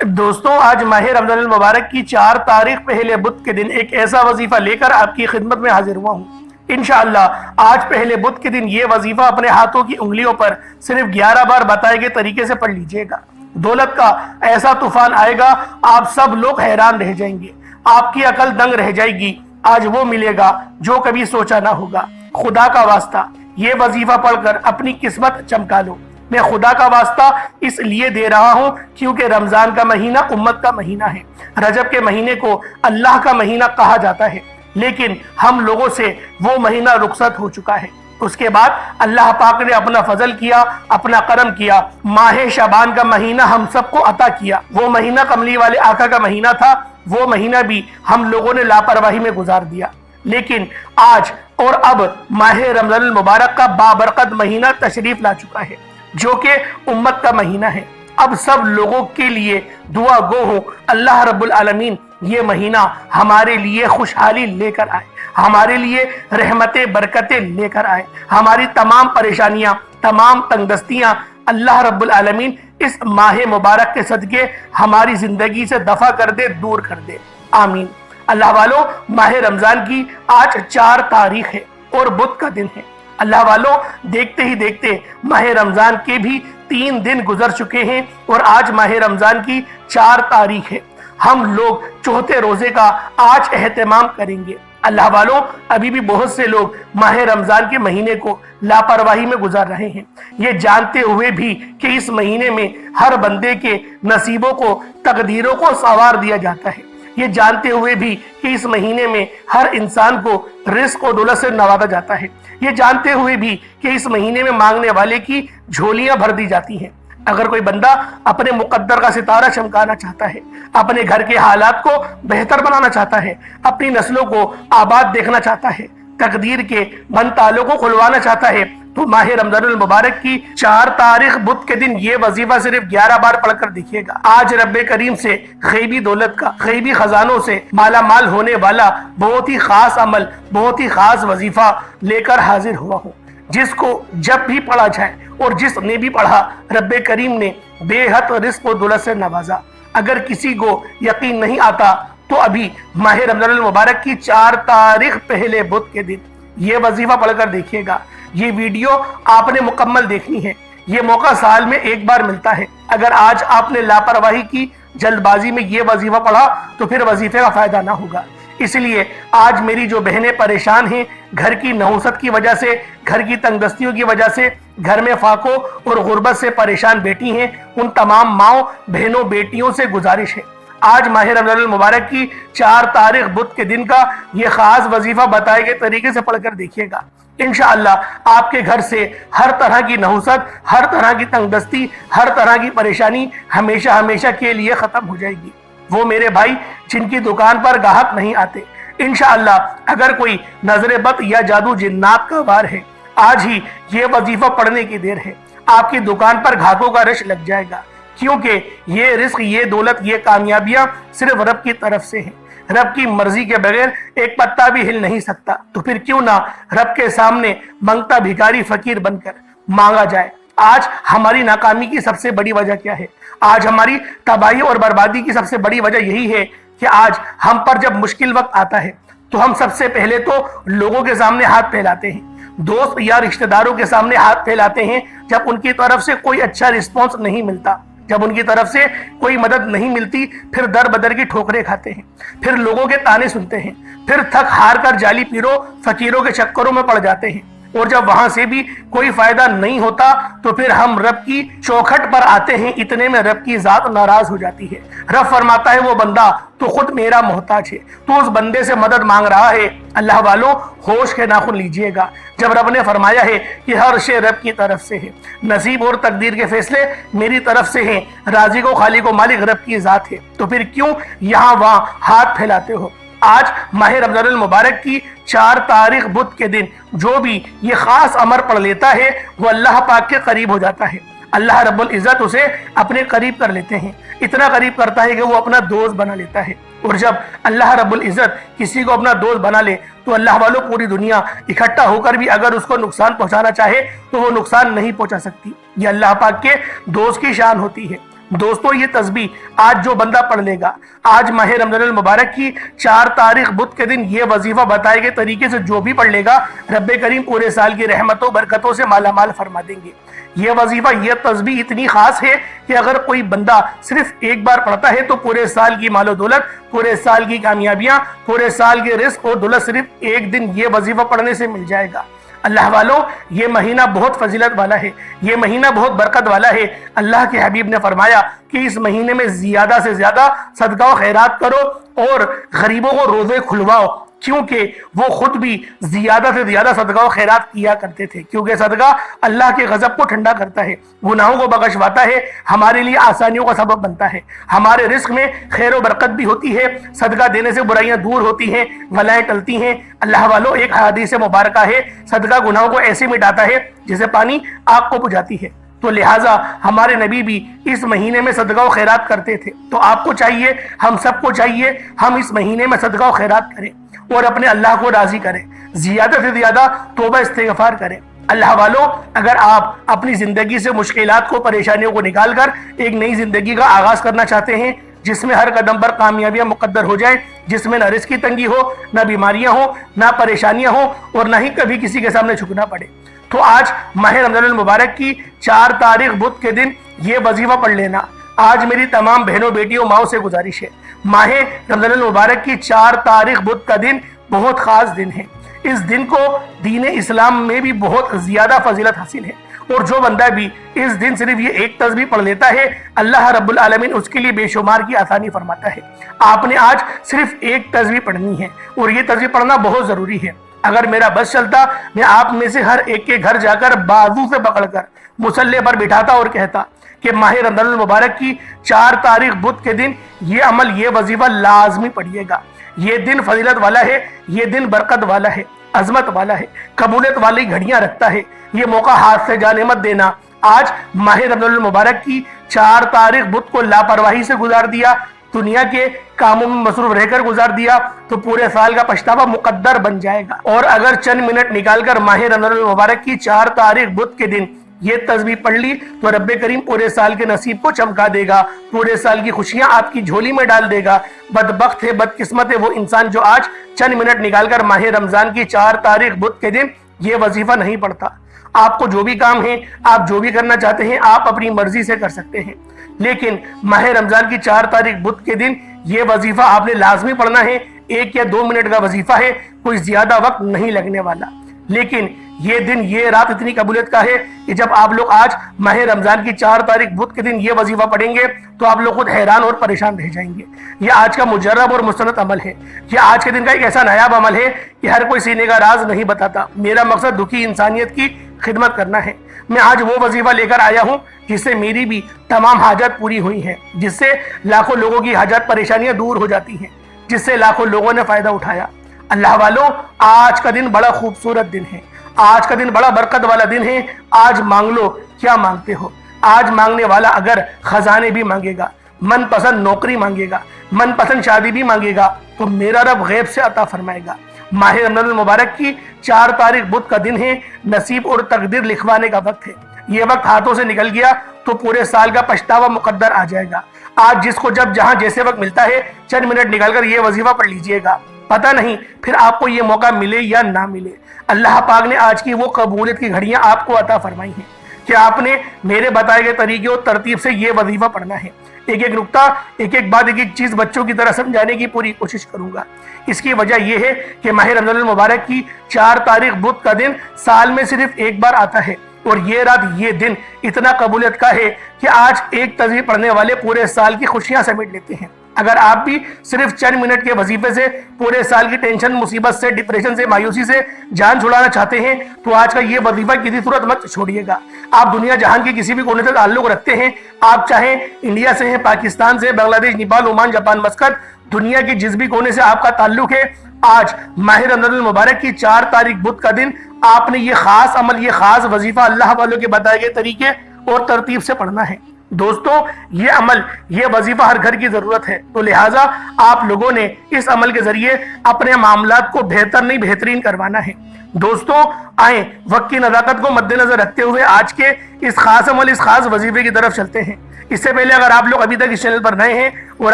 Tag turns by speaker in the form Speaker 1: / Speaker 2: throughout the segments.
Speaker 1: دوستوں، آج ماہ رمضان المبارک کی 4 تاریخ پہلے بدھ کے دن ایک ایسا وظیفہ لے کر آپ کی خدمت میں حاضر ہوا ہوں۔ انشاءاللہ آج پہلے بدھ کے دن یہ وظیفہ اپنے ہاتھوں کی انگلیوں پر صرف 11 بار بتائے گئے طریقے سے پڑھ لیجئے گا۔ دولت کا ایسا طوفان آئے گا، آپ سب لوگ حیران رہ جائیں گے، آپ کی عقل دنگ رہ جائے گی۔ آج وہ ملے گا جو کبھی سوچا نہ ہوگا۔ خدا کا واسطہ یہ وظیفہ پڑھ کر اپنی قسمت چمکا لو۔ میں خدا کا واسطہ اس لیے دے رہا ہوں کیونکہ رمضان کا مہینہ امت کا مہینہ ہے۔ رجب کے مہینے کو اللہ کا مہینہ کہا جاتا ہے، لیکن ہم لوگوں سے وہ مہینہ رخصت ہو چکا ہے۔ اس کے بعد اللہ پاک نے اپنا فضل کیا، اپنا کرم کیا، ماہ شعبان کا مہینہ ہم سب کو عطا کیا۔ وہ مہینہ کملی والے آقا کا مہینہ تھا، وہ مہینہ بھی ہم لوگوں نے لاپرواہی میں گزار دیا۔ لیکن آج اور اب ماہ رمضان المبارک کا بابرکت مہینہ تشریف لا چکا ہے، جو کہ امت کا مہینہ ہے۔ اب سب لوگوں کے لیے دعا گو ہو اللہ رب العالمین یہ مہینہ ہمارے لیے خوشحالی لے کر آئے، ہمارے لیے رحمتیں برکتیں لے کر آئے، ہماری تمام پریشانیاں، تمام تنگدستیاں اللہ رب العالمین اس ماہ مبارک کے صدقے ہماری زندگی سے دفع کر دے، دور کر دے، آمین۔ اللہ والوں، ماہ رمضان کی آج 4 تاریخ ہے اور بدھ کا دن ہے۔ اللہ والوں، دیکھتے ہی دیکھتے ماہ رمضان کے بھی 3 دن گزر چکے ہیں اور آج ماہ رمضان کی 4 تاریخ ہے۔ ہم لوگ چوتھے روزے کا آج اہتمام کریں گے۔ اللہ والوں، ابھی بھی بہت سے لوگ ماہ رمضان کے مہینے کو لاپرواہی میں گزار رہے ہیں، یہ جانتے ہوئے بھی کہ اس مہینے میں ہر بندے کے نصیبوں کو، تقدیروں کو سنوار دیا جاتا ہے، یہ جانتے ہوئے بھی کہ اس مہینے میں ہر انسان کو رزق و دولت سے نوازا جاتا ہے، یہ جانتے ہوئے بھی کہ اس مہینے میں مانگنے والے کی جھولیاں بھر دی جاتی ہیں۔ اگر کوئی بندہ اپنے مقدر کا ستارہ چمکانا چاہتا ہے، اپنے گھر کے حالات کو بہتر بنانا چاہتا ہے، اپنی نسلوں کو آباد دیکھنا چاہتا ہے، تقدیر کے بند تالوں کو کھلوانا چاہتا ہے، تو ماہ رمضان المبارک کی 4 تاریخ بدھ کے دن یہ وظیفہ صرف 11 بار پڑھ کر دیکھیے گا۔ آج رب کریم سے غیبی دولت کا، غیبی خزانوں سے مالا مال ہونے والا بہت ہی خاص عمل، بہت ہی خاص وظیفہ لے کر حاضر ہوا ہوں، جس کو جب بھی پڑھا جائے اور جس نے بھی پڑھا رب کریم نے بے حد رزق و دولت سے نوازا۔ اگر کسی کو یقین نہیں آتا تو ابھی ماہ رمضان المبارک کی 4 تاریخ پہلے بدھ کے دن یہ وظیفہ پڑھ کر دیکھیے گا۔ یہ ویڈیو آپ نے مکمل دیکھنی ہے، یہ موقع سال میں ایک بار ملتا ہے۔ اگر آج آپ نے لاپرواہی کی، جلد بازی میں یہ وظیفہ پڑھا تو پھر وظیفے کا فائدہ نہ ہوگا۔ اس لیے آج میری جو بہنیں پریشان ہیں، گھر کی نحوست کی وجہ سے، گھر کی تنگدستیوں کی وجہ سے، گھر میں فاقوں اور غربت سے پریشان بیٹھی ہیں، ان تمام ماؤں، بہنوں، بیٹیوں سے گزارش ہے، آج ماہ رمضان المبارک کی 4 تاریخ بدھ کے دن کا یہ خاص وظیفہ بتائے گئے طریقے سے پڑھ کر دیکھیے گا۔ انشاءاللہ آپ کے گھر سے ہر طرح کی نحوست، ہر طرح کی تنگدستی، ہر طرح کی پریشانی ہمیشہ ہمیشہ کے لیے ختم ہو جائے گی۔ وہ میرے بھائی جن کی دکان پر گاہک نہیں آتے، انشاءاللہ اگر کوئی نظر بد یا جادو جنات کا وار ہے، آج ہی یہ وظیفہ پڑھنے کی دیر ہے، آپ کی دکان پر گاہکوں کا رش لگ جائے گا، کیونکہ یہ رزق، یہ دولت، یہ کامیابیاں صرف رب کی طرف سے ہیں۔ رب کی مرضی کے بغیر ایک پتا بھی ہل نہیں سکتا، تو پھر کیوں نہ رب کے سامنے منگتا بھیکاری فقیر بن کر مانگا جائے۔ آج ہماری ناکامی کی سب سے بڑی وجہ کیا ہے؟ آج ہماری تباہی اور بربادی کی سب سے بڑی وجہ یہی ہے کہ آج ہم پر جب مشکل وقت آتا ہے تو ہم سب سے پہلے تو لوگوں کے سامنے ہاتھ پھیلاتے ہیں، دوست یا رشتہ داروں کے سامنے ہاتھ پھیلاتے ہیں جب ان کی طرف سے کوئی اچھا رسپانس نہیں ملتا، جب ان کی طرف سے کوئی مدد نہیں ملتی، پھر در بدر کی ٹھوکریں کھاتے ہیں، پھر لوگوں کے تانے سنتے ہیں، پھر تھک ہار کر جعلی پیروں، فقیروں کے چکروں میں پڑ جاتے ہیں، اور جب وہاں سے بھی کوئی فائدہ نہیں ہوتا تو پھر ہم رب کی چوکھٹ پر آتے ہیں، اتنے میں رب کی ذات ناراض ہو جاتی ہے۔ رب فرماتا ہے وہ بندہ تو خود میرا محتاج ہے، تو اس بندے سے مدد مانگ رہا ہے۔ اللہ والوں، ہوش کے ناخن لیجئے گا، جب رب نے فرمایا ہے کہ ہر شے رب کی طرف سے ہے، نصیب اور تقدیر کے فیصلے میری طرف سے ہیں، رازق و خالق و مالک رب کی ذات ہے، تو پھر کیوں یہاں وہاں ہاتھ پھیلاتے ہو؟ آج ماہ رمضان المبارک کی 4 تاریخ بدھ کے دن جو بھی یہ خاص امر پڑھ لیتا ہے وہ اللہ پاک کے قریب ہو جاتا ہے، اللہ رب العزت اسے اپنے قریب کر لیتے ہیں، اتنا قریب کرتا ہے کہ وہ اپنا دوست بنا لیتا ہے۔ اور جب اللہ رب العزت کسی کو اپنا دوست بنا لے تو اللہ والوں پوری دنیا اکٹھا ہو کر بھی اگر اس کو نقصان پہنچانا چاہے تو وہ نقصان نہیں پہنچا سکتی۔ یہ اللہ پاک کے دوست کی شان ہوتی ہے۔ دوستو یہ تسبیح آج جو بندہ پڑھ لے گا، آج ماہ رمضان المبارک کی 4 تاریخ بدھ کے دن یہ وظیفہ بتائے گئے طریقے سے جو بھی پڑھ لے گا، رب کریم پورے سال کی رحمتوں برکتوں سے مالا مال فرما دیں گے۔ یہ وظیفہ، یہ تسبیح اتنی خاص ہے کہ اگر کوئی بندہ صرف ایک بار پڑھتا ہے تو پورے سال کی مال و دولت، پورے سال کی کامیابیاں، پورے سال کے رزق اور دولت صرف ایک دن یہ وظیفہ پڑھنے سے مل جائے گا۔ اللہ والوں، یہ مہینہ بہت فضیلت والا ہے، یہ مہینہ بہت برکت والا ہے۔ اللہ کے حبیب نے فرمایا کہ اس مہینے میں زیادہ سے زیادہ صدقہ و خیرات کرو اور غریبوں کو روزے کھلواؤ، کیونکہ وہ خود بھی زیادہ سے زیادہ صدقہ و خیرات کیا کرتے تھے، کیونکہ صدقہ اللہ کے غضب کو ٹھنڈا کرتا ہے، گناہوں کو بخشواتا ہے، ہمارے لیے آسانیوں کا سبب بنتا ہے، ہمارے رزق میں خیر و برکت بھی ہوتی ہے، صدقہ دینے سے برائیاں دور ہوتی ہیں، بلائیں ٹلتی ہیں۔ اللہ والوں، ایک حدیث مبارکہ ہے، صدقہ گناہوں کو ایسے مٹاتا ہے جیسے پانی آگ کو بجھاتی ہے۔ تو لہٰذا ہمارے نبی بھی اس مہینے میں صدقہ و خیرات کرتے تھے، تو آپ کو چاہیے، ہم سب کو چاہیے، ہم اس مہینے میں صدقہ و خیرات کریں اور اپنے اللہ کو راضی کریں، زیادہ سے زیادہ توبہ استغفار کریں۔ اللہ والوں، اگر آپ اپنی زندگی سے مشکلات کو، پریشانیوں کو نکال کر ایک نئی زندگی کا آغاز کرنا چاہتے ہیں، جس میں ہر قدم پر کامیابیاں مقدر ہو جائیں، جس میں نہ رزق کی تنگی ہو، نہ بیماریاں ہوں، نہ پریشانیاں ہوں اور نہ ہی کبھی کسی کے سامنے جھکنا پڑے، تو آج ماہ رمضان المبارک کی 4 تاریخ بدھ کے دن یہ وظیفہ پڑھ لینا۔ آج میری تمام بہنوں، بیٹیوں، ماؤں سے گزارش ہے، ماہ رمضان المبارک کی 4 تاریخ بدھ کا دن بہت خاص دن ہے۔ اس دن کو دین اسلام میں بھی بہت زیادہ فضیلت حاصل ہے، اور جو بندہ بھی اس دن صرف یہ ایک تسبیح پڑھ لیتا ہے، اللہ رب العالمین اس کے لیے بے شمار کی آسانی فرماتا ہے۔ آپ نے آج صرف ایک تسبیح پڑھنی ہے، اور یہ تسبیح پڑھنا بہت ضروری ہے۔ اگر میرا بس چلتا، میں آپ میں سے ہر ایک کے گھر جا کر بازو سے پکڑ کر مصلی پر بٹھاتا اور کہتا کہ ماہ رمضان المبارک کی 4 تاریخ بدھ کے دن یہ عمل، یہ وظیفہ لازمی پڑھیے گا۔ یہ دن فضیلت والا ہے، یہ دن برکت والا ہے، عظمت والا ہے، قبولیت والی گھڑیاں رکھتا ہے۔ یہ موقع ہاتھ سے جانے مت دینا۔ آج ماہ رمضان المبارک کی 4 تاریخ بدھ کو لاپرواہی سے گزار دیا، دنیا کے کاموں میں مصروف رہ کر گزار دیا، تو پورے سال کا پچھتاوا مقدر بن جائے گا۔ اور اگر چند منٹ نکال کر ماہ رمضان المبارک کی 4 تاریخ بدھ کے دن یہ تسبیح پڑھ لی، تو رب کریم پورے سال کے نصیب کو چمکا دے گا، پورے سال کی خوشیاں آپ کی جھولی میں ڈال دے گا۔ بدبخت ہے، بدقسمت ہے وہ انسان جو آج چند منٹ نکال کر ماہ رمضان کی 4 تاریخ بدھ کے دن یہ وظیفہ نہیں پڑھتا۔ آپ کو جو بھی کام ہے، آپ جو بھی کرنا چاہتے ہیں، آپ اپنی مرضی سے کر سکتے ہیں، لیکن ماہ رمضان کی 4 تاریخ بدھ کے دن یہ وظیفہ آپ نے لازمی پڑھنا ہے۔ 1 یا 2 منٹ کا وظیفہ ہے، کوئی زیادہ وقت نہیں لگنے والا، لیکن یہ دن، یہ رات اتنی قبولیت کا ہے کہ جب آپ لوگ آج ماہ رمضان کی 4 تاریخ بدھ کے دن یہ وظیفہ پڑھیں گے تو آپ لوگ خود حیران اور پریشان رہ جائیں گے۔ یہ آج کا مجرب اور مستند عمل ہے، یہ آج کے دن کا ایک ایسا نایاب عمل ہے کہ ہر کوئی سینے کا راز نہیں بتاتا۔ میرا مقصد دکھی انسانیت کی خدمت کرنا ہے۔ میں آج وہ وظیفہ لے کر آیا ہوں جس سے میری بھی تمام حاجات پوری ہوئی ہیں، جس سے لاکھوں لوگوں کی حاجات پریشانیاں دور ہو جاتی ہیں، جس سے لاکھوں لوگوں نے فائدہ اٹھایا۔ اللہ والوں، آج کا دن بڑا خوبصورت دن ہے، آج کا دن بڑا برکت والا دن ہے۔ آج مانگ لو، کیا مانگتے ہو؟ آج مانگنے والا اگر خزانے بھی مانگے گا، من پسند نوکری مانگے گا، من پسند شادی بھی مانگے گا، تو میرا رب غیب سے عطا فرمائے گا۔ ماہ رمضان المبارک کی 4 تاریخ بدھ کا دن ہے، نصیب اور تقدیر لکھوانے کا وقت ہے۔ یہ وقت ہاتھوں سے نکل گیا تو پورے سال کا پچھتاوا مقدر آ جائے گا۔ آج جس کو جب جہاں جیسے وقت ملتا ہے، چند منٹ نکال کر یہ وظیفہ پڑھ لیجئے گا، پتہ نہیں پھر آپ کو یہ موقع ملے یا نہ ملے۔ اللہ پاک نے آج کی وہ قبولیت کی گھڑیاں آپ کو عطا فرمائی ہیں کہ آپ نے میرے بتائے گئے طریقے اور ترتیب سے یہ وظیفہ پڑھنا ہے۔ ایک ایک نقطہ، ایک ایک بات، ایک ایک چیز بچوں کی طرح سمجھانے کی پوری کوشش کروں گا۔ اس کی وجہ یہ ہے کہ ماہ رمضان المبارک کی 4 تاریخ بدھ کا دن سال میں صرف ایک بار آتا ہے، اور یہ رات، یہ دن اتنا قبولیت کا ہے کہ آج ایک تسبیح پڑھنے والے پورے سال کی خوشیاں سمیٹ لیتے ہیں۔ اگر آپ بھی صرف چند منٹ کے وظیفے سے پورے سال کی ٹینشن، مصیبت سے، ڈپریشن سے، مایوسی سے جان چھڑانا چاہتے ہیں، تو آج کا یہ وظیفہ کسی صورت مت چھوڑیے گا۔ آپ دنیا جہان کے کسی بھی کونے سے تعلق رکھتے ہیں، آپ چاہیں انڈیا سے ہیں، پاکستان سے، بنگلہ دیش، نیپال، عمان، جاپان، مسقط، دنیا کے جس بھی کونے سے آپ کا تعلق ہے، آج ماہ رمضان المبارک کی 4 تاریخ بدھ کا دن آپ نے یہ خاص عمل، یہ خاص وظیفہ اللہ والوں کے بتائے گئے طریقے اور ترتیب سے پڑھنا ہے۔ دوستوں یہ عمل، یہ وظیفہ ہر گھر کی ضرورت ہے، تو لہٰذا آپ لوگوں نے اس عمل کے ذریعے اپنے معاملات کو بہتر نہیں بہترین کروانا ہے۔ دوستوں آئیں وقت کی نزاکت کو مد نظر رکھتے ہوئے آج کے اس خاص عمل، اس خاص وظیفے کی طرف چلتے ہیں۔ اس سے پہلے اگر آپ لوگ ابھی تک اس چینل پر نئے ہیں اور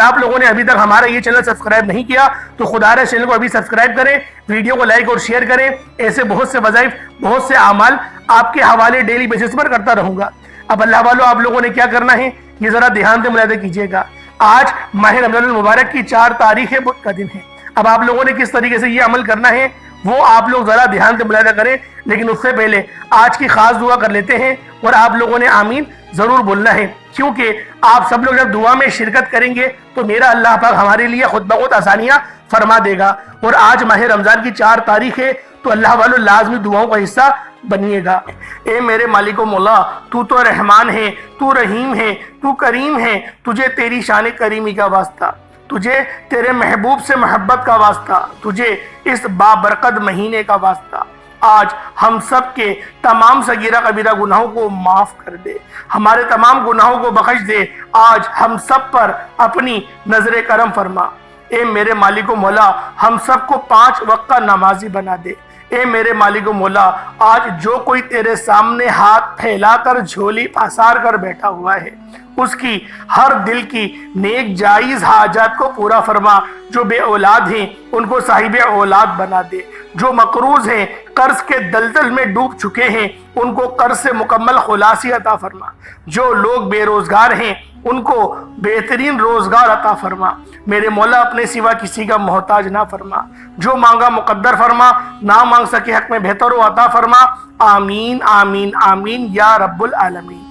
Speaker 1: آپ لوگوں نے ابھی تک ہمارا یہ چینل سبسکرائب نہیں کیا تو خدا رے چینل کو ابھی سبسکرائب کریں، ویڈیو کو لائک اور شیئر کریں۔ ایسے بہت سے وظائف، بہت سے اعمال آپ کے حوالے ڈیلی بیسس پر کرتا رہوں گا۔ اب اللہ والو آپ لوگوں نے کیا کرنا ہے یہ ذرا دھیان سے ملاحظہ کیجیے گا۔ آج ماہ رمضان المبارک کی 4 تاریخ بدھ کا دن ہے۔ اب آپ لوگوں نے کس طریقے سے یہ عمل کرنا ہے وہ آپ لوگ ذرا دھیان سے ملاحظہ کریں، لیکن اس سے پہلے آج کی خاص دعا کر لیتے ہیں اور آپ لوگوں نے آمین ضرور بولنا ہے، کیونکہ آپ سب لوگ جب دعا میں شرکت کریں گے تو میرا اللہ پاک ہمارے لیے خود بخود آسانیاں فرما دے گا۔ اور آج ماہ رمضان کی 4 تاریخ ہے تو اللہ والو لازمی دعاؤں کا حصہ بنیے گا۔ اے میرے مالک و مولا، تو رحمان ہے، تو رحیم ہے، تو کریم ہے، تجھے تیری شان کریمی کا واسطہ، تجھے تیرے محبوب سے محبت کا واسطہ، تجھے اس بابرکت مہینے کا واسطہ۔ آج ہم سب کے تمام صغیرہ کبیرہ گناہوں کو معاف کر دے، ہمارے تمام گناہوں کو بخش دے۔ آج ہم سب پر اپنی نظر کرم فرما۔ اے میرے مالک و مولا، ہم سب کو 5 وقت کا نمازی بنا دے۔ اے میرے مالک و مولا، آج جو کوئی تیرے سامنے ہاتھ پھیلا کر جھولی پھنسار کر بیٹھا ہوا ہے اس کی ہر دل کی نیک جائز حاجات کو پورا فرما۔ جو بے اولاد ہیں ان کو صاحب اولاد بنا دے، جو مقروض ہیں قرض کے دلدل میں ڈوب چکے ہیں ان کو قرض سے مکمل خلاصی عطا فرما، جو لوگ بے روزگار ہیں ان کو بہترین روزگار عطا فرما۔ میرے مولا اپنے سوا کسی کا محتاج نہ فرما، جو مانگا مقدر فرما، نہ مانگ سکے حق میں بہتر و عطا فرما۔ آمین آمین آمین یا رب العالمین۔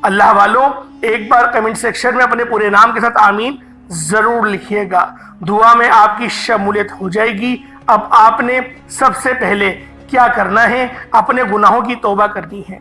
Speaker 1: اللہ والوں ایک بار کمنٹ سیکشن میں اپنے پورے نام کے ساتھ آمین ضرور لکھیے گا، دعا میں آپ کی شمولیت ہو جائے گی۔ اب آپ نے سب سے پہلے کیا کرنا ہے، اپنے گناہوں کی توبہ کرنی ہے۔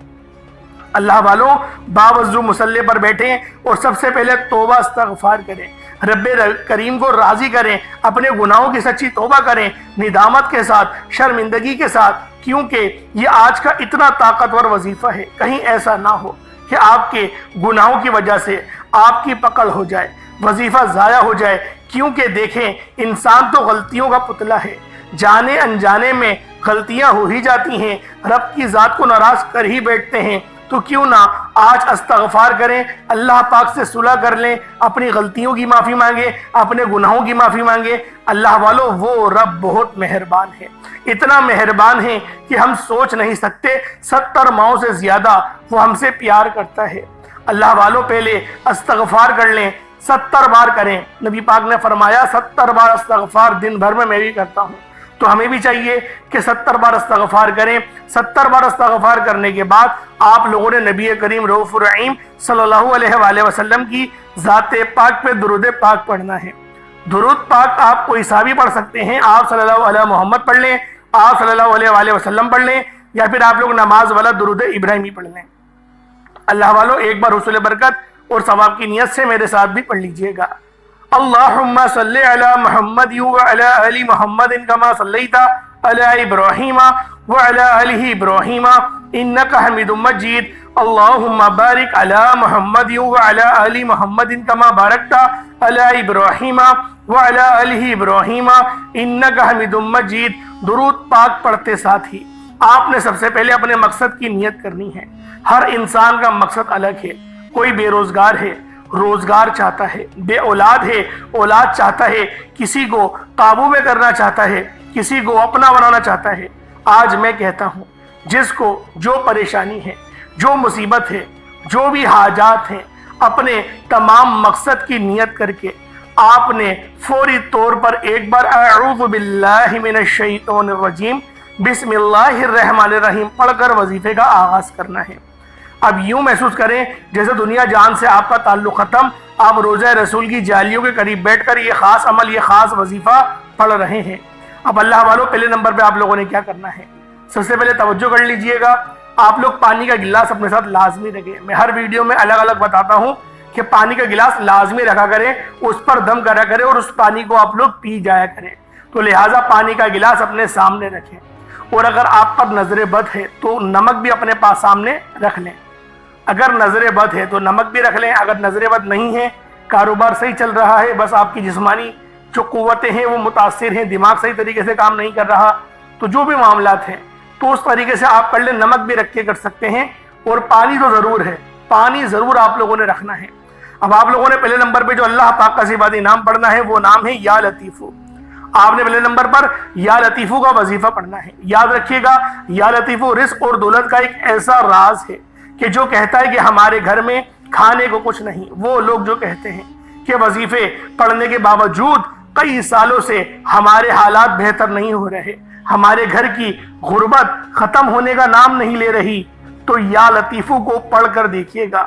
Speaker 1: اللہ والوں باوضو مصلی پر بیٹھیں اور سب سے پہلے توبہ استغفار کریں، رب کریم کو راضی کریں، اپنے گناہوں کی سچی توبہ کریں، ندامت کے ساتھ، شرمندگی کے ساتھ، کیونکہ یہ آج کا اتنا طاقتور وظیفہ ہے، کہیں ایسا نہ ہو کہ آپ کے گناہوں کی وجہ سے آپ کی پکڑ ہو جائے، وظیفہ ضائع ہو جائے۔ کیونکہ دیکھیں انسان تو غلطیوں کا پتلا ہے، جانے انجانے میں غلطیاں ہو ہی جاتی ہیں، رب کی ذات کو ناراض کر ہی بیٹھتے ہیں۔ تو کیوں نہ آج استغفار کریں، اللہ پاک سے صلح کر لیں، اپنی غلطیوں کی معافی مانگے، اپنے گناہوں کی معافی مانگے۔ اللہ والو وہ رب بہت مہربان ہے، اتنا مہربان ہے کہ ہم سوچ نہیں سکتے، 70 ماؤں سے زیادہ وہ ہم سے پیار کرتا ہے۔ اللہ والو پہلے استغفار کر لیں، 70 بار کریں۔ نبی پاک نے فرمایا 70 بار استغفار دن بھر میں بھی کرتا ہوں، تو ہمیں بھی چاہیے کہ 70 بار استغفار کریں۔ 70 بار استغفار کرنے کے بعد آپ لوگوں نے نبی کریم رؤوف الرحیم صلی اللہ علیہ وآلہ وسلم کی ذات پاک پہ درود پاک پڑھنا ہے۔ درود پاک آپ کوئی سا بھی پڑھ سکتے ہیں، آپ صلی اللہ علیہ محمد پڑھ لیں، آپ صلی اللہ علیہ وآلہ وسلم پڑھ لیں، یا پھر آپ لوگ نماز والا درود ابراہیمی پڑھ لیں۔ اللہ والو ایک بار حصول برکت اور ثواب کی نیت سے میرے ساتھ بھی پڑھ لیجئے گا۔ اللہم صلی علی محمد وعلی آل محمد کما صلیت علی ابراہیم وعلی آل ابراہیم انکا حمید مجید۔ اللہم بارک علی محمد وعلی آل محمد کما بارکت علی ابراہیم وعلی آل ابراہیم انکا حمید مجید۔ درود پاک پڑھتے ساتھ ہی آپ نے سب سے پہلے اپنے مقصد کی نیت کرنی ہے۔ ہر انسان کا مقصد الگ ہے، کوئی بے روزگار ہے، روزگار چاہتا ہے، بے اولاد ہے، اولاد چاہتا ہے، کسی کو قابو میں کرنا چاہتا ہے، کسی کو اپنا بنانا چاہتا ہے۔ آج میں کہتا ہوں جس کو جو پریشانی ہے، جو مصیبت ہے، جو بھی حاجات ہیں، اپنے تمام مقصد کی نیت کر کے آپ نے فوری طور پر ایک بار اعوذ باللہ من الشیطان الرجیم بسم اللہ الرحمن الرحیم پڑھ کر وظیفے کا آغاز کرنا ہے۔ اب یوں محسوس کریں جیسے دنیا جان سے آپ کا تعلق ختم، آپ روضہ رسول کی جالیوں کے قریب بیٹھ کر یہ خاص عمل، یہ خاص وظیفہ پڑھ رہے ہیں۔ اب اللہ والوں پہلے نمبر پہ آپ لوگوں نے کیا کرنا ہے، سب سے پہلے توجہ کر لیجئے گا، آپ لوگ پانی کا گلاس اپنے ساتھ لازمی رکھیں۔ میں ہر ویڈیو میں الگ الگ بتاتا ہوں کہ پانی کا گلاس لازمی رکھا کریں، اس پر دم کرا کریں اور اس پانی کو آپ لوگ پی جایا کریں۔ تو لہٰذا پانی کا گلاس اپنے سامنے رکھیں، اور اگر آپ پر نظر بد ہے تو نمک بھی اپنے پاس سامنے رکھ لیں۔ اگر نظر بد ہے تو نمک بھی رکھ لیں، اگر نظر بد نہیں ہے، کاروبار صحیح چل رہا ہے، بس آپ کی جسمانی جو قوتیں ہیں وہ متاثر ہیں، دماغ صحیح طریقے سے کام نہیں کر رہا، تو جو بھی معاملات ہیں تو اس طریقے سے آپ کر لیں، نمک بھی رکھ کے کر سکتے ہیں۔ اور پانی تو ضرور ہے، پانی ضرور آپ لوگوں نے رکھنا ہے۔ اب آپ لوگوں نے پہلے نمبر پہ جو اللہ پاک کا صفاتی نام پڑھنا ہے وہ نام ہے یا لطیفو۔ آپ نے پہلے نمبر پر یا لطیفو کا وظیفہ پڑھنا ہے۔ یاد رکھیے گا، یا لطیفو رزق اور دولت کا ایک ایسا راز ہے کہ جو کہتا ہے کہ ہمارے گھر میں کھانے کو کچھ نہیں، وہ لوگ جو کہتے ہیں کہ وظیفے پڑھنے کے باوجود کئی سالوں سے ہمارے حالات بہتر نہیں ہو رہے، ہمارے گھر کی غربت ختم ہونے کا نام نہیں لے رہی، تو یا لطیفو کو پڑھ کر دیکھیے گا۔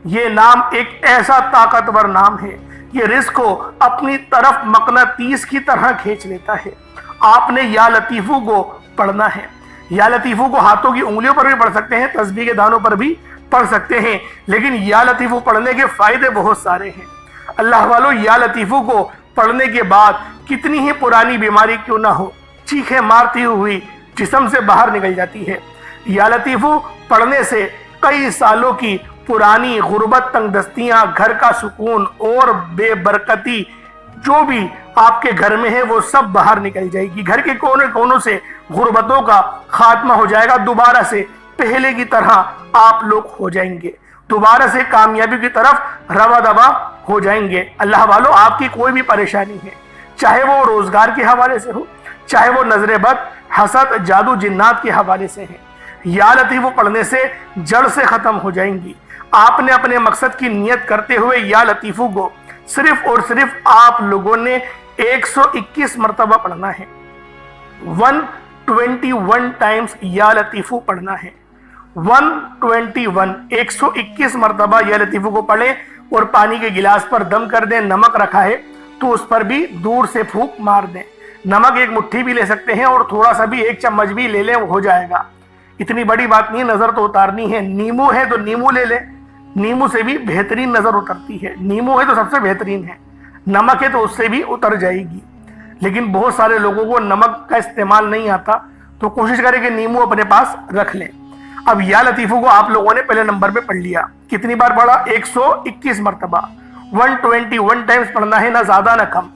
Speaker 1: یہ نام ایک ایسا طاقتور نام ہے، یہ رزق کو اپنی طرف مقناطیس کی طرح کھینچ لیتا ہے۔ آپ نے یا لطیفو کو پڑھنا ہے۔ یا لطیفو کو ہاتھوں کی انگلیوں پر بھی پڑھ سکتے ہیں، تسبیح کے دانوں پر بھی پڑھ سکتے ہیں، لیکن یا لطیفو پڑھنے کے فائدے بہت سارے ہیں۔ اللہ والو، یا لطیفو کو پڑھنے کے بعد کتنی ہی پرانی بیماری کیوں نہ ہو، چیخیں مارتی ہوئی جسم سے باہر نکل جاتی ہے۔ یا لطیفو پڑھنے سے کئی سالوں کی پرانی غربت، تنگ دستیاں، گھر کا سکون اور بے برکتی جو بھی آپ کے گھر میں ہے وہ سب باہر نکل جائے گی۔ گھر کے کونے کونوں سے غربتوں کا خاتمہ ہو جائے گا، دوبارہ سے پہلے کی طرح آپ لوگ ہو جائیں گے، دوبارہ سے کامیابی کی طرف روا دبا ہو جائیں گے۔ اللہ والو، آپ کی کوئی بھی پریشانی ہے، چاہے وہ روزگار کے حوالے سے ہو، چاہے وہ نظر بد، حسد، جادو، جنات کے حوالے سے ہے، یا لطیفو پڑھنے سے جڑ سے ختم ہو جائیں گی۔ آپ نے اپنے مقصد کی نیت کرتے ہوئے یا لطیفو کو صرف اور صرف آپ لوگوں نے 121 مرتبہ پڑھنا ہے، 121 ٹائمز یا لطیفو پڑھنا ہے، 121 مرتبہ یا لطیفو کو پڑھیں اور پانی کے گلاس پر دم کر دیں۔ نمک رکھا ہے تو اس پر بھی دور سے پھونک مار دیں۔ نمک ایک مٹھی بھی لے سکتے ہیں اور تھوڑا سا بھی، 1 چمچ بھی لے لیں، وہ ہو جائے گا، اتنی بڑی بات نہیں ہے، نظر تو اتارنی ہے۔ نیمو ہے تو نیمو لے لیں، نیمو سے بھی بہترین نظر اترتی ہے، نیمو ہے تو سب سے بہترین ہے، نمک ہے تو اس سے بھی اتر جائے گی، لیکن بہت سارے لوگوں کو نمک کا استعمال نہیں آتا، تو کوشش کریں کہ نیمو اپنے پاس رکھ لیں۔ اب یا لطیفو کو آپ لوگوں نے پہلے نمبر پہ پڑھ لیا، کتنی بار پڑھا؟ 121 مرتبہ، 121 ٹائمز پڑھنا ہے، نہ زیادہ نہ کم،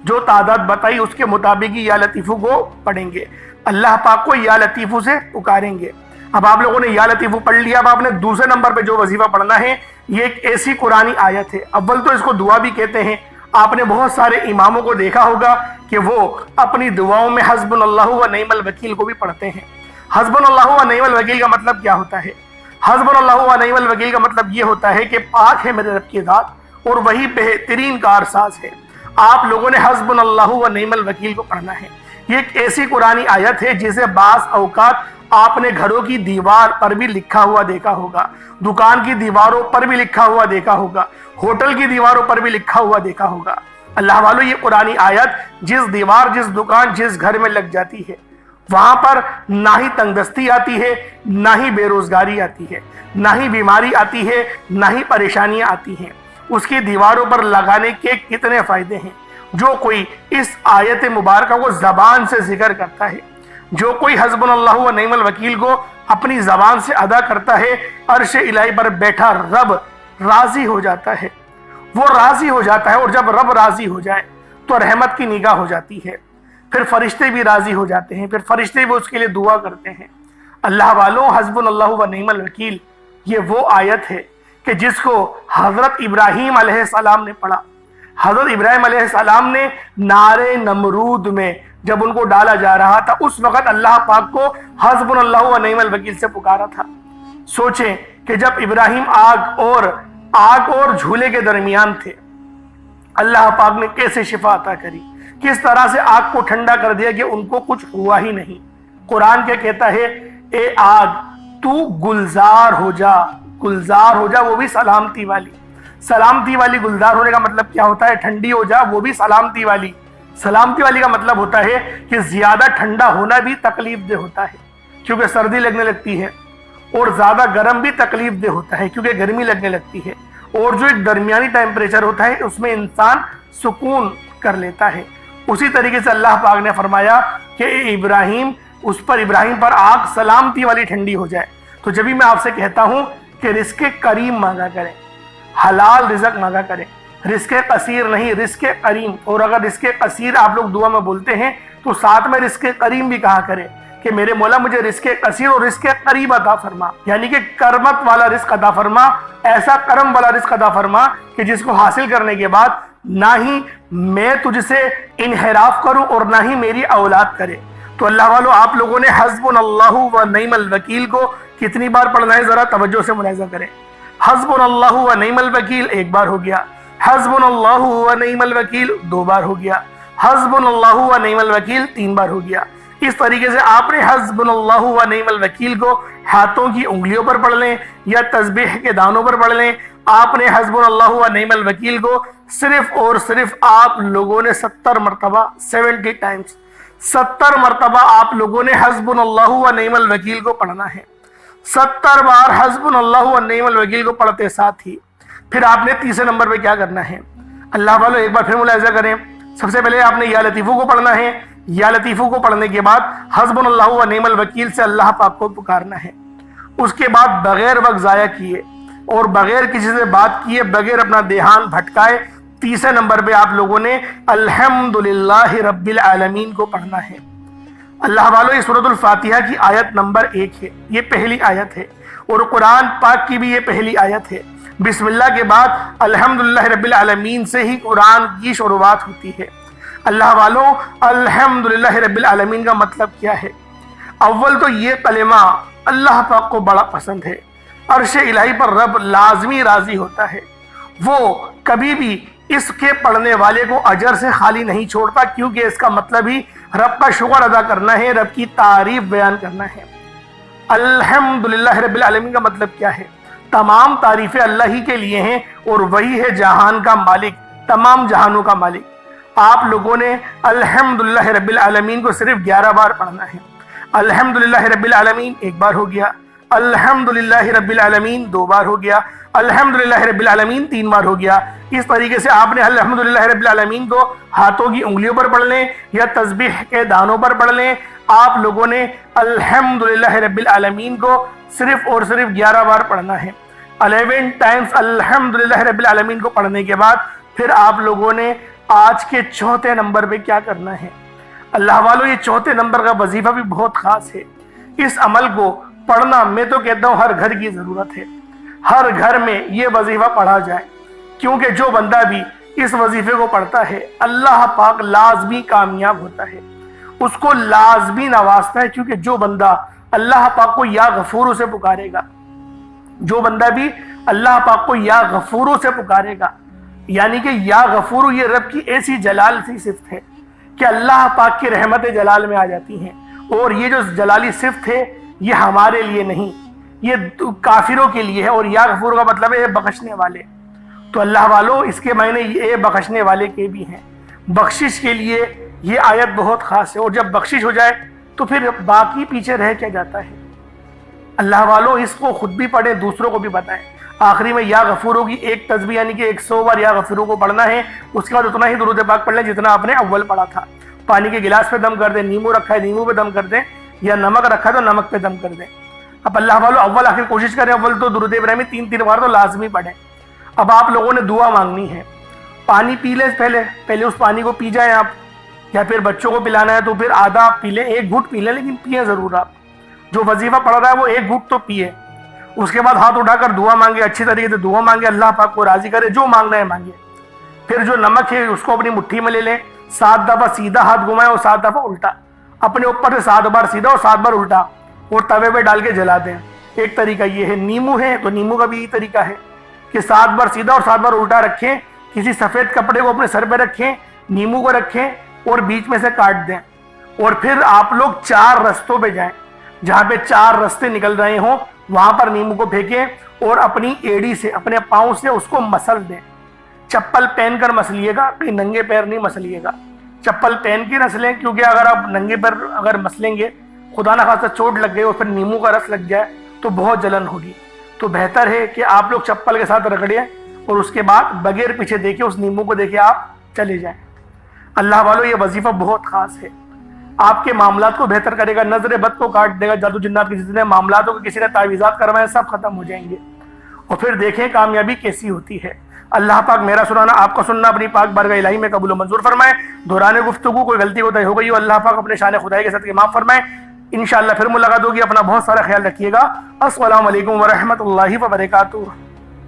Speaker 1: جو تعداد بتائی اس کے مطابق ہی یا لطیفو کو پڑھیں گے، اللہ پاک کو یا لطیفو سے پکاریں گے۔ اب آپ لوگوں نے یا لطیفو پڑھ لیا، اب آپ نے دوسرے نمبر پہ جو وظیفہ پڑھنا ہے، یہ ایک ایسی قرآنی آیت ہے، اول تو اس کو دعا بھی کہتے ہیں۔ آپ نے بہت سارے اماموں کو دیکھا ہوگا کہ وہ اپنی دعاؤں میں حسبنا اللہ و نعم الوکیل کو بھی پڑھتے ہیں۔ حسبنا اللہ و نعم الوکیل کا مطلب کیا ہوتا ہے؟ حسبنا اللہ و نعم الوکیل کا مطلب یہ ہوتا ہے کہ پاک ہے میرے رب کی ذات اور وہی بہترین کارساز ہے۔ آپ لوگوں نے حسبنا اللہ و نعم الوکیل کو پڑھنا ہے۔ یہ ایک ایسی قرآنی آیت ہے جسے بعض اوقات آپ نے گھروں کی دیوار پر بھی لکھا ہوا دیکھا ہوگا، دکان کی دیواروں پر بھی لکھا ہوا دیکھا ہوگا، ہوٹل کی دیواروں پر بھی لکھا ہوا دیکھا ہوگا۔ اللہ والو، یہ قرآنی آیت جس دیوار، جس دکان، جس گھر میں لگ جاتی ہے، وہاں پر نہ ہی تنگ دستی آتی ہے، نہ ہی بے روزگاری آتی ہے، نہ ہی بیماری آتی ہے، نہ ہی پریشانیاں آتی ہیں۔ اس کی دیواروں پر لگانے کے کتنے فائدے ہیں۔ جو کوئی اس آیت مبارکہ کو زبان سے ذکر کرتا ہے، جو کوئی حسبنا اللہ و نعم الوکیل کو اپنی زبان سے ادا کرتا ہے، عرش الہی پر بیٹھا رب راضی ہو جاتا ہے، وہ راضی ہو جاتا ہے، اور جب رب راضی ہو جائے تو رحمت کی نگاہ ہو جاتی ہے، پھر فرشتے بھی راضی ہو جاتے ہیں، پھر فرشتے بھی اس کے لیے دعا کرتے ہیں۔ اللہ والوں، حسبنا اللہ و نعم الوکیل یہ وہ آیت ہے کہ جس کو حضرت ابراہیم علیہ السلام نے پڑھا۔ حضرت ابراہیم علیہ السلام نے نارے نمرود میں جب ان کو ڈالا جا رہا تھا، اس وقت اللہ پاک کو حسبنا اللہ و نعم الوکیل سے پکارا تھا۔ سوچیں کہ جب ابراہیم آگ اور جھولے کے درمیان تھے، اللہ پاک نے کیسے شفا عطا کری، کس طرح سے آگ کو ٹھنڈا کر دیا کہ ان کو کچھ ہوا ہی نہیں۔ قرآن کیا کہتا ہے؟ اے آگ تو گلزار ہو جا، گلزار ہو جا، وہ بھی سلامتی والی۔ سلامتی والی گلزار ہونے کا مطلب کیا ہوتا ہے؟ ٹھنڈی ہو جا، وہ بھی سلامتی والی۔ سلامتی والی کا مطلب ہوتا ہے کہ زیادہ ٹھنڈا ہونا بھی تکلیف دہ ہوتا ہے کیونکہ سردی لگنے لگتی ہے، اور زیادہ گرم بھی تکلیف دہ ہوتا ہے کیونکہ گرمی لگنے لگتی ہے، اور جو ایک درمیانی ٹیمپریچر ہوتا ہے اس میں انسان سکون کر لیتا ہے۔ اسی طریقے سے اللہ پاک نے فرمایا کہ اے ابراہیم پر آگ سلامتی والی ٹھنڈی ہو جائے۔ تو جب بھی میں آپ سے کہتا ہوں کہ رزق کریم مانگا کریں، حلال رزق مانگا کریں، رزق قصیر نہیں، رزق کریم۔ اور اگر رزق قصیر آپ لوگ دعا میں بولتے ہیں تو ساتھ میں رزق کریم بھی کہا کریں کہ میرے مولا مجھے رزق قصیر اور رزق قریب عطا فرما، یعنی کہ کرمت والا رزق عطا فرما، ایسا کرم والا رزق عطا فرما کہ جس کو حاصل کرنے کے بعد نہ ہی میں تجھ سے انحراف کروں اور نہ ہی میری اولاد کرے۔ تو اللہ والو، آپ لوگوں نے حسبنا اللہ و نعم الوکیل کو کتنی بار پڑھنا ہے ذرا توجہ سے ملاحظہ کریں۔ حسبنا اللہ و نعم الوکیل ایک بار ہو گیا، حسبنا اللہ و نعم الوکیل دو بار ہو گیا، حسبنا اللہ و نعم الوکیل تین بار ہو گیا۔ اس طریقے سے آپ نے حسبنا اللہ و نعم الوکیل کو ہاتھوں کی انگلیوں پر پڑھ لیں یا تسبیح کے دانوں پر پڑھ لیں۔ آپ نے حسبنا اللہ و نعم الوکیل کو صرف اور صرف آپ لوگوں نے 70 مرتبہ 70 ٹائمز 70 مرتبہ آپ لوگوں نے حسبنا اللہ و نعم الوکیل کو پڑھنا ہے۔ 70 بار حسبنا اللہ و نعم الوکیل کو پڑھتے ساتھ ہی پھر آپ نے تیسرے نمبر پہ کیا کرنا ہے؟ اللہ والو ایک بار پھر ملاحظہ کریں۔ سب سے پہلے آپ نے یا لطیفو کو پڑھنا ہے، یا لطیفو کو پڑھنے کے بعد حسبنا اللہ و نعم الوکیل سے اللہ پاک کو پکارنا ہے۔ اس کے بعد بغیر وقت ضائع کیے اور بغیر کسی سے بات کیے، بغیر اپنا دھیان بھٹکائے، تیسرے نمبر پہ آپ لوگوں نے الحمدللہ رب العالمین کو پڑھنا ہے۔ اللہ والو، یہ سورۃ الفاتحہ کی آیت نمبر 1 ہے، یہ پہلی آیت ہے، اور قرآن پاک کی بھی یہ پہلی آیت ہے۔ بسم اللہ کے بعد الحمدللہ رب العالمین سے ہی قرآن کی شروعات ہوتی ہے۔ اللہ والو، الحمدللہ رب العالمین کا مطلب کیا ہے؟ اول تو یہ کلمہ اللہ پاک کو بڑا پسند ہے، عرش الہی پر رب لازمی راضی ہوتا ہے، وہ کبھی بھی اس کے پڑھنے والے کو اجر سے خالی نہیں چھوڑتا، کیونکہ اس کا مطلب ہی رب کا شکر ادا کرنا ہے، رب کی تعریف بیان کرنا ہے۔ الحمدللہ رب العالمین کا مطلب کیا ہے؟ تمام تعریفیں اللہ ہی کے لیے ہیں اور وہی ہے جہان کا مالک، تمام جہانوں کا مالک۔ آپ لوگوں نے الحمدللہ رب العالمین کو صرف 11 بار پڑھنا ہے۔ الحمدللہ رب العالمین ایک بار ہو گیا، الحمدللہ رب العالمین 2 بار ہو گیا، الحمدللہ رب العالمین 3 بار ہو گیا۔ اس طریقے سے آپ نے الحمدللہ رب العالمین کو ہاتھوں کی انگلیوں پر پڑھ لیں یا تسبیح کے دانوں پر پڑھ لیں۔ آپ لوگوں نے الحمدللہ رب العالمین کو صرف اور صرف 11 بار پڑھنا ہے۔ 11 ٹائمز الحمدللہ رب العالمین کو پڑھنے کے بعد پھر آپ لوگوں نے آج کے چوتھے نمبر پہ کیا کرنا ہے؟ اللہ والو، یہ چوتھے نمبر کا وظیفہ بھی بہت خاص ہے۔ اس عمل کو پڑھنا میں تو کہتا ہوں ہر گھر کی ضرورت ہے، ہر گھر میں یہ وظیفہ پڑھا جائے، کیونکہ جو بندہ بھی اس وظیفے کو پڑھتا ہے اللہ پاک لازمی کامیاب ہوتا ہے، اس کو لازمی نوازتا ہے، کیونکہ جو بندہ اللہ پاک کو یا غفورو سے پکارے گا، جو بندہ بھی اللہ پاک کو یا غفورو سے پکارے گا، یعنی کہ یا غفورو یہ رب کی ایسی جلال سی صفت ہے کہ اللہ پاک کی رحمت جلال میں آ جاتی ہیں، اور یہ جو جلالی صفت ہے یہ ہمارے لیے نہیں، یہ کافروں کے لیے ہے، اور یا غفور کا مطلب ہے بخشنے والے۔ تو اللہ والو، اس کے معنی یہ بخشنے والے کے بھی ہیں، بخشش کے لیے یہ آیت بہت خاص ہے، اور جب بخشش ہو جائے تو پھر باقی پیچھے رہ کیا جاتا ہے؟ اللہ والو، اس کو خود بھی پڑھیں، دوسروں کو بھی بتائیں۔ آخری میں یا غفورو کی ایک تسبیح یعنی کہ 100 بار یا غفورو کو پڑھنا ہے، اس کے بعد اتنا ہی درود پاک پڑھ لیں جتنا آپ نے اول پڑھا تھا۔ پانی کے گلاس پہ دم کر دیں، نیمبو رکھا ہے نیمبو پہ دم کر دیں، یا نمک رکھا ہے تو نمک پہ دم کر دیں۔ اب اللہ والو، اول آخر کوشش کریں، اول تو درود ابراہیمی 3 بار تو لازمی پڑھیں۔ اب آپ لوگوں نے دعا مانگنی ہے، پانی پی لیں، پہلے اس پانی کو پی جائیں آپ، یا پھر بچوں کو پلانا ہے تو پھر آدھا پی لیں، 1 گھٹ پی لیں، لیکن پیئیں ضرور۔ آپ جو وظیفہ پڑھ رہا ہے وہ 1 گھٹ تو پیئے، اس کے بعد ہاتھ اٹھا کر دعا مانگے، اچھی طریقے سے دعا مانگے، اللہ پاک کو راضی کرے، جو مانگنا ہے مانگے۔ پھر جو نمک ہے اس کو اپنی مٹھی میں لے لیں، 7 دفعہ سیدھا ہاتھ گھمائیں اور 7 دفعہ الٹا، اپنے اوپر سے 7 بار سیدھا اور 7 بار الٹا، اور توے پہ ڈال کے جلا دیں۔ ایک طریقہ یہ ہے۔ نیمو ہے تو نیمو کا بھی یہی طریقہ ہے کہ 7 بار سیدھا اور 7 بار الٹا رکھیں، کسی سفید کپڑے کو اپنے سر پہ رکھیں، نیمو کو رکھیں اور بیچ میں سے کاٹ دیں، اور پھر آپ لوگ 4 رستوں پہ جائیں، جہاں پہ 4 رستے نکل رہے ہوں وہاں پر نیمو کو پھینکیں اور اپنی ایڑی سے، اپنے پاؤں سے اس کو مسل دیں۔ چپل پہن کر مسلیے گا، کہیں ننگے پیر نہیں مسلیے گا، چپل پہن کے مسلیں، کیونکہ اگر آپ ننگے پیر اگر مسلیں گے، خدا نہ خواستہ چوٹ لگ گئی اور پھر نیمو کا رس لگ جائے تو بہت جلن ہوگی۔ تو بہتر ہے کہ آپ لوگ چپل کے ساتھ رگڑیں اور اس کے بعد بغیر پیچھے دیکھے اس نیمو کو دیکھے آپ چلے جائیں۔ اللہ والو، یہ وظیفہ بہت خاص ہے، آپ کے معاملات کو بہتر کرے گا، نظر بد کو کاٹ دے گا، جادو جنات کے جتنے معاملات ہو کسی نے تعویذات کروائے سب ختم ہو جائیں گے۔ اور پھر دیکھیں کامیابی کیسی ہوتی ہے۔ اللہ پاک میرا سنانا آپ کا سننا اپنی پاک بارگاہ الہی میں قبول و منظور فرمائے۔ دوران گفتگو کوئی غلطی کوتاہی ہو گئی ہو اللہ پاک اپنے شان خدائی کے ساتھ معاف فرمائے۔ انشاءاللہ پھر ملاقات ہوگی، اپنا بہت سارا خیال رکھیے گا۔ السلام علیکم ورحمۃ اللہ وبرکاتہ۔